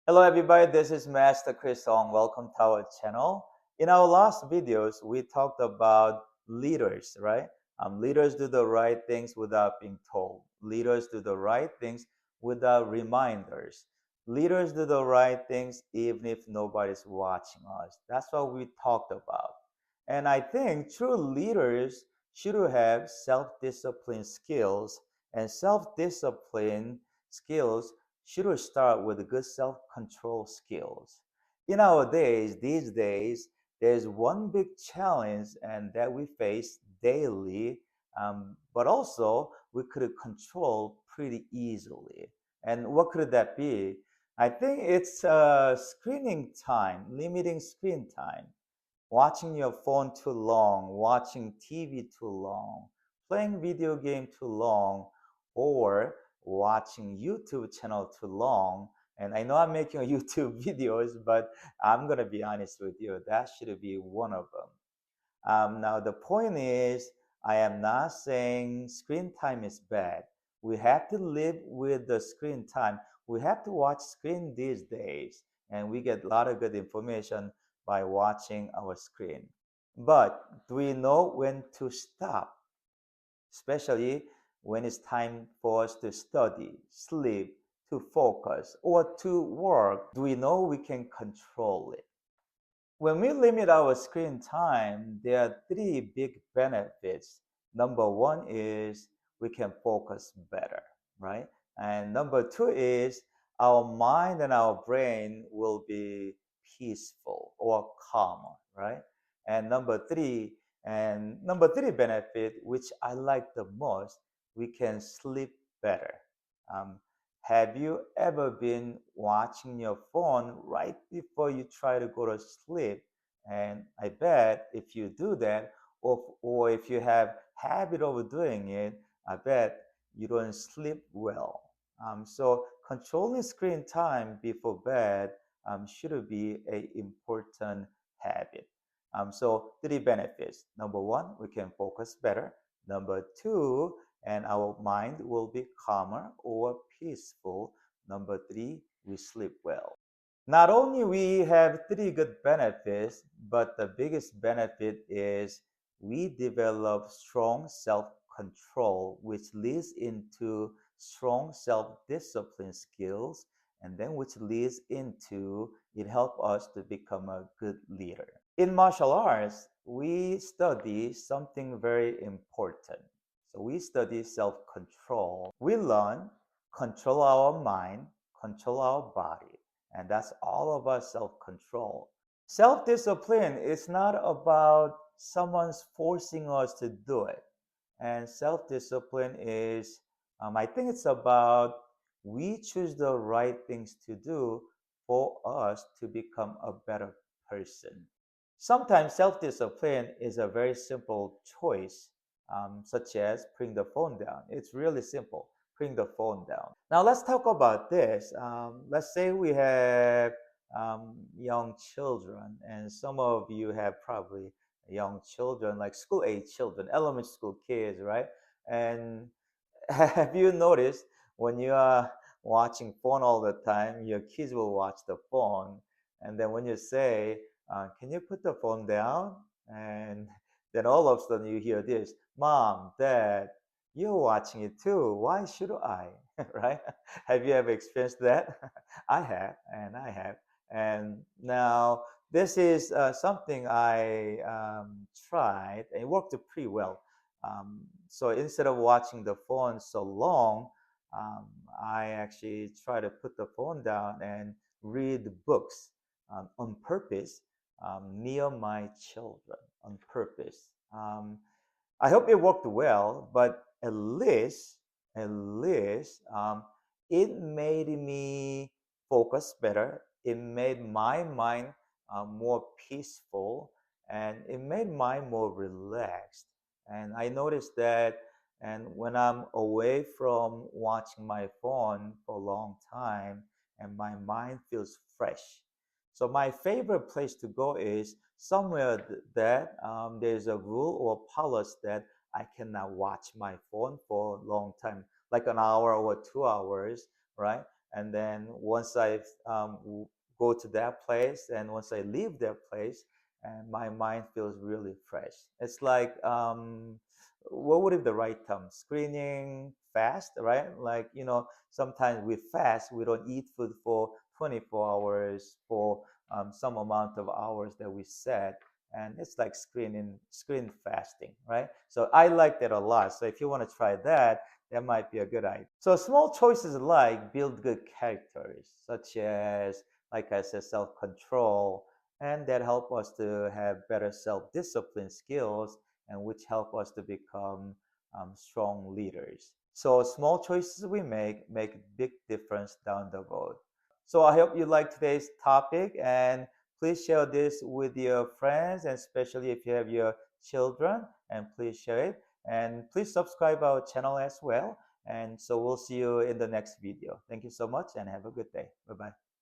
Hello everybody, this is Master Chris Ong. Welcome to our channel. In our last videos, we talked about leaders, right? Leaders do the right things without being told. Leaders do the right things without reminders. Leaders do the right things even if nobody's watching us. That's what we talked about. And I think true leaders should have self-discipline skills, and self-discipline skills should start with good self-control skills. These days, there's one big challenge and that we face daily, but also we could control pretty easily. And what could that be? I think it's screening time, limiting screen time, watching your phone too long, watching TV too long, playing video game too long, or watching YouTube channel too long. And I know I'm making YouTube videos, but I'm gonna be honest with you, that should be one of them. Now, the point is, I am not saying screen time is bad. We have to live with the screen time. We have to watch screen these days, and we get a lot of good information by watching our screen. But do we know when to stop? Especially when it's time for us to study, sleep, to focus, or to work? Do we know we can control it? When we limit our screen time, there are three big benefits. Number one is we can focus better, right? And number two is our mind and our brain will be peaceful or calmer, right? And number three benefit, which I like the most, we can sleep better. Um, have you ever been watching your phone right before you try to go to sleep? And I bet if you do that, or if you have habit of doing it, I bet you don't sleep well. So controlling screen time before bed should be an important habit. So three benefits. Number one, we can focus better. Number two, and our mind will be calmer or peaceful. Number three, we sleep well. Not only we have three good benefits, but the biggest benefit is we develop strong self-control, which leads into strong self-discipline skills, and then which leads into it help us to become a good leader. In martial arts, we study something very important. So we study self-control. We learn control our mind, control our body, and that's all about self-control. Self-discipline is not about someone's forcing us to do it. And self-discipline is, I think it's about we choose the right things to do for us to become a better person. Sometimes self-discipline is a very simple choice, such as putting the phone down. It's really simple, putting the phone down. Now let's talk about this. Let's say we have young children, and some of you have probably young children, like school age children, elementary school kids, right? And have you noticed when you are watching phone all the time, your kids will watch the phone, and then when you say, "Can you put the phone down?" and then all of a sudden you hear this, "Mom, Dad, you're watching it too. Why should I?" Right? Have you ever experienced that? I have, and I have. And now this is something I tried, and it worked pretty well. So instead of watching the phone so long, um, I actually try to put the phone down and read books on purpose near my children on purpose. I hope it worked well, but at least, it made me focus better. It made my mind more peaceful, and it made my more relaxed. And I noticed that, and when I'm away from watching my phone for a long time, and my mind feels fresh. So my favorite place to go is somewhere that there's a rule or policy that I cannot watch my phone for a long time, like an hour or 2 hours, right? And then once I go to that place, and once I leave that place, and my mind feels really fresh. It's like what would be the right term? Screening fast, right? Like, sometimes we fast, we don't eat food for 24 hours, for some amount of hours that we set. And it's like screen fasting, right? So I like that a lot. So if you want to try that, that might be a good idea. So small choices like build good characters, such as, like I said, self-control, and that help us to have better self-discipline skills, and which help us to become strong leaders. So small choices we make a big difference down the road. So I hope you like today's topic, and please share this with your friends, and especially if you have your children, and please share it. And please subscribe our channel as well. And so we'll see you in the next video. Thank you so much and have a good day. Bye bye.